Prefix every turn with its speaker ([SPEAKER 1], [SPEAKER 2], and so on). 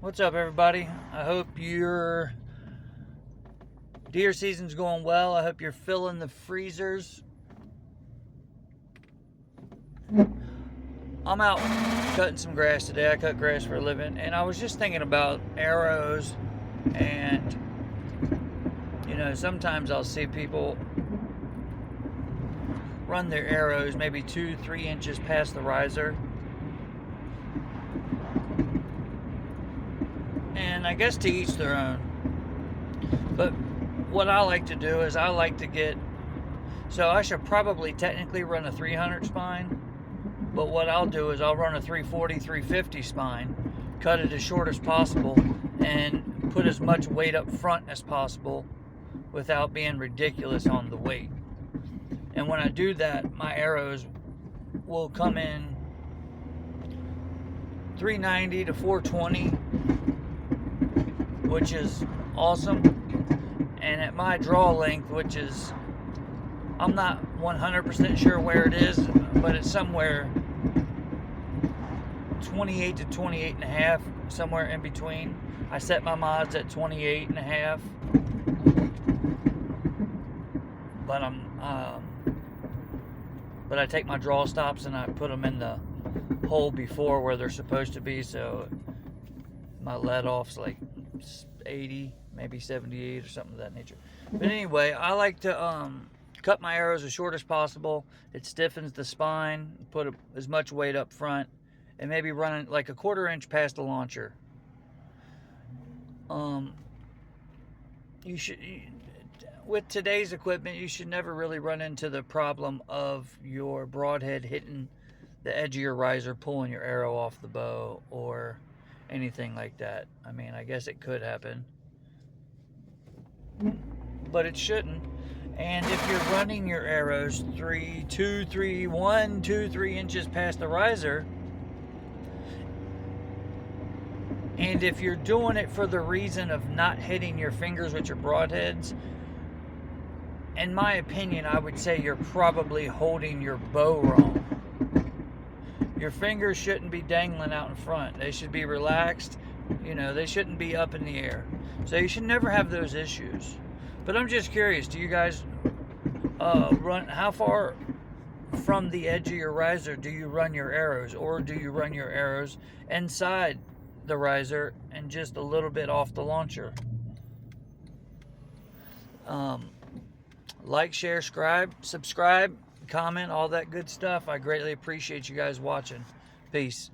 [SPEAKER 1] What's up, everybody? I hope your deer season's going well. I hope you're filling the freezers. I'm out cutting some grass today. I cut grass for a living, and I was just thinking about arrows. And sometimes I'll see people run their arrows maybe 2-3 inches past the riser. And I guess to each their own. But what I like to do is so I should probably technically run a 300 spine, but what I'll do is I'll run a 340, 350 spine, cut it as short as possible, and put as much weight up front as possible without being ridiculous on the weight. And when I do that, my arrows will come in 390 to 420, which is awesome. And at my draw length, which is, I'm not 100% sure where it is, but it's somewhere 28 to 28 and a half, somewhere in between. I set my mods at 28 and a half, but I take my draw stops and I put them in the hole before where they're supposed to be, so my let off's like 80, maybe 78 or something of that nature. But anyway, I like to cut my arrows as short as possible. It stiffens the spine, put as much weight up front, and maybe run it like a 1/4 inch past the launcher. With today's equipment, you should never really run into the problem of your broadhead hitting the edge of your riser, pulling your arrow off the bow, or anything like that. I mean, I guess it could happen, but it shouldn't. And if you're running your arrows 1, 2, 3 inches past the riser, and if you're doing it for the reason of not hitting your fingers with your broadheads, in my opinion, I would say you're probably holding your bow wrong. Your fingers shouldn't be dangling out in front. They should be relaxed. They shouldn't be up in the air. So you should never have those issues. But I'm just curious, do you guys run, how far from the edge of your riser do you run your arrows? Or do you run your arrows inside the riser and just a little bit off the launcher? Like, share, subscribe, comment, all that good stuff. I greatly appreciate you guys watching. Peace.